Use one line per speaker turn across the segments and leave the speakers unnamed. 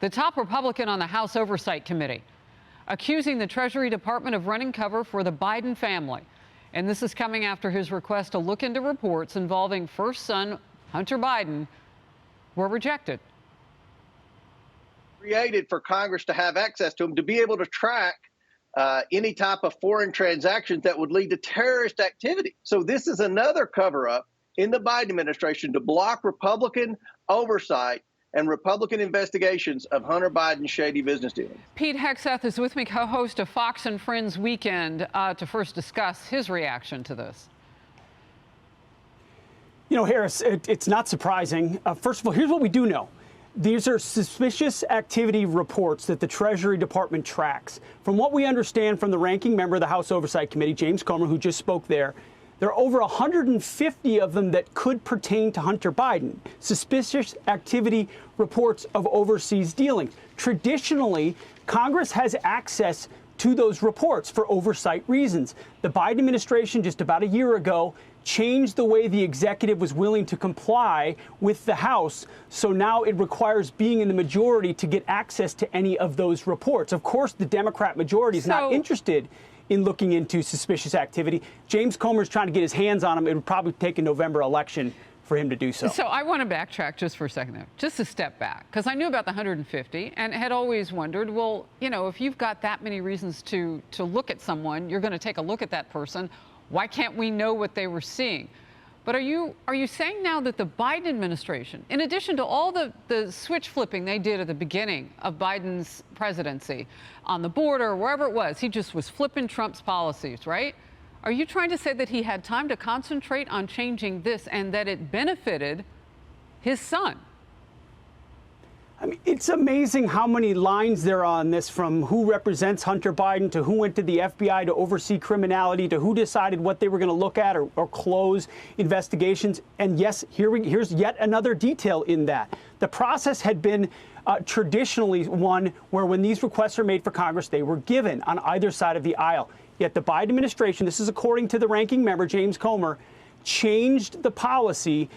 the top Republican on the House Oversight Committee, accusing the Treasury Department of running cover for the Biden family. And this is coming after his request to look into reports involving first son Hunter Biden were rejected.
Created for Congress to have access to them, to be able to track any type of foreign transactions that would lead to terrorist activity. So this is another cover-up in the Biden administration to block Republican oversight and Republican investigations of Hunter Biden's shady business dealings.
Pete Hegseth is with me, co-host of Fox and Friends Weekend, to first discuss his reaction to this.
You know, Harris, it's not surprising. First of all, here's what we do know. These are suspicious activity reports that the Treasury Department tracks. From what we understand from the ranking member of the House Oversight Committee, James Comer, who just spoke there are over 150 of them that could pertain to Hunter Biden. Suspicious activity reports of overseas dealings. Traditionally, Congress has access to those reports for oversight reasons. The Biden administration just about a year ago changed the way the executive was willing to comply with the House. So now it requires being in the majority to get access to any of those reports. Of course, the Democrat majority is not interested in looking into suspicious activity. James Comer's trying to get his hands on them. It would probably take a November election for him to do so.
So I want to backtrack just for a second there, just a step back, because I knew about the 150 and had always wondered, well, you know, if you've got that many reasons to look at someone, you're going to take a look at that person. Why can't we know what they were seeing? But are you saying now that the Biden administration, in addition to all the switch flipping they did at the beginning of Biden's presidency on the border, wherever it was, he just was flipping Trump's policies, right? Are you trying to say that he had time to concentrate on changing this and that it benefited his son?
I mean, it's amazing how many lines there are on this, from who represents Hunter Biden to who went to the FBI to oversee criminality to who decided what they were going to look at or close investigations. And yes, here's yet another detail in that. The process had been traditionally one where when these requests are made for Congress, they were given on either side of the aisle. Yet the Biden administration, this is according to the ranking member, James Comer, changed the policy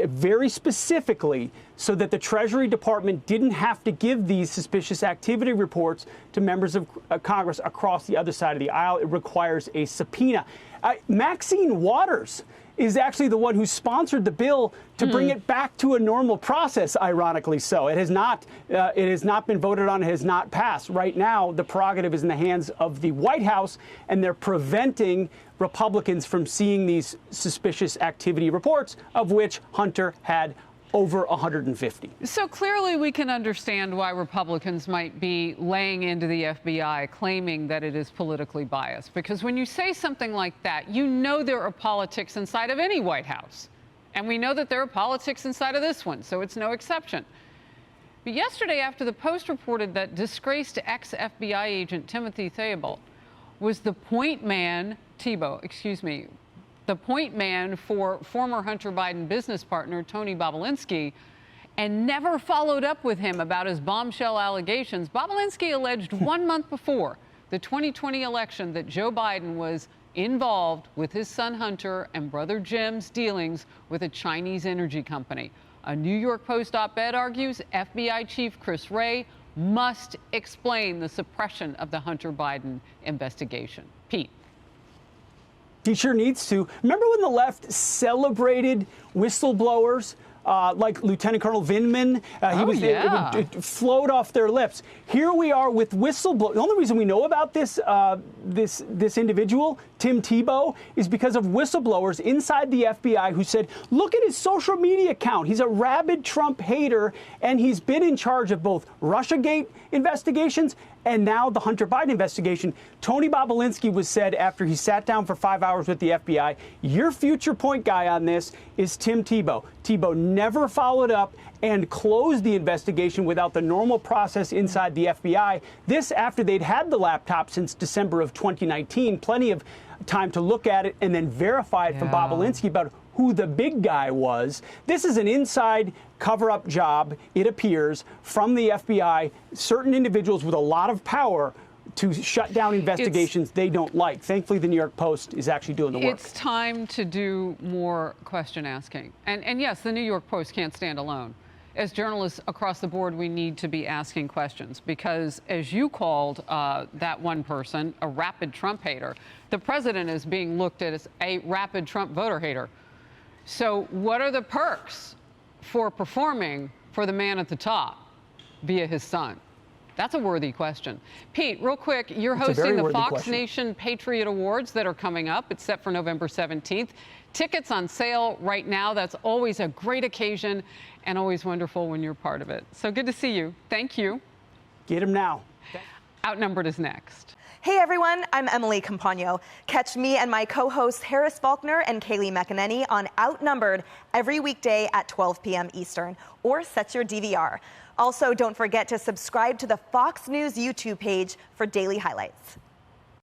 very specifically so that the Treasury Department didn't have to give these suspicious activity reports to members of Congress across the other side of the aisle. It requires a subpoena. Maxine Waters is actually the one who sponsored the bill to bring it back to a normal process, ironically so. It has not been voted on. It has not passed. Right now, the prerogative is in the hands of the White House, and they're preventing Republicans from seeing these suspicious activity reports, of which Hunter had over 150.
So clearly we can understand why Republicans might be laying into the FBI, claiming that it is politically biased. Because when you say something like that, you know there are politics inside of any White House. And we know that there are politics inside of this one, so it's no exception. But yesterday, after the Post reported that disgraced ex-FBI agent Timothy Thibault was the point man, the point man for former Hunter Biden business partner Tony Bobulinski, and never followed up with him about his bombshell allegations. Bobulinski alleged 1 month before the 2020 election that Joe Biden was involved with his son Hunter and brother Jim's dealings with a Chinese energy company. A New York Post op-ed argues FBI Chief Chris Wray must explain the suppression of the Hunter Biden investigation. Pete.
He sure needs to. Remember when the left celebrated whistleblowers like Lieutenant Colonel Vindman? It would float off their lips. Here we are with whistleblowers. The only reason we know about this individual, Tim Thibault, is because of whistleblowers inside the FBI who said, look at his social media account. He's a rabid Trump hater, and he's been in charge of both Russiagate investigations and now the Hunter Biden investigation. Tony Bobulinski was said after he sat down for 5 hours with the FBI, your future point guy on this is Tim Thibault. Thibault never followed up and closed the investigation without the normal process inside the FBI. This after they'd had the laptop since December of 2019, plenty of time to look at it and then verify it from Bobulinski about who the big guy was. This is an inside cover-up job, it appears, from the FBI, certain individuals with a lot of power to shut down investigations they don't like. Thankfully, the New York Post is actually doing the work.
It's time to do more question asking. And yes, the New York Post can't stand alone. as journalists across the board, we need to be asking questions because, as you called that one person a rapid Trump hater, the president is being looked at as a rapid Trump voter hater. So what are the perks for performing for the man at the top via his son? That's a worthy question. Pete, real quick, you're hosting the Fox Nation Patriot Awards that are coming up. It's set for November 17th. Tickets on sale right now. That's always a great occasion and always wonderful when you're part of it. So good to see you. Thank you.
Get them now.
Outnumbered is next.
Hey everyone, I'm Emily Campagno. Catch me and my co-hosts Harris Faulkner and Kaylee McEnany on Outnumbered every weekday at 12 p.m. Eastern, or set your DVR. Also, don't forget to subscribe to the Fox News YouTube page for daily highlights.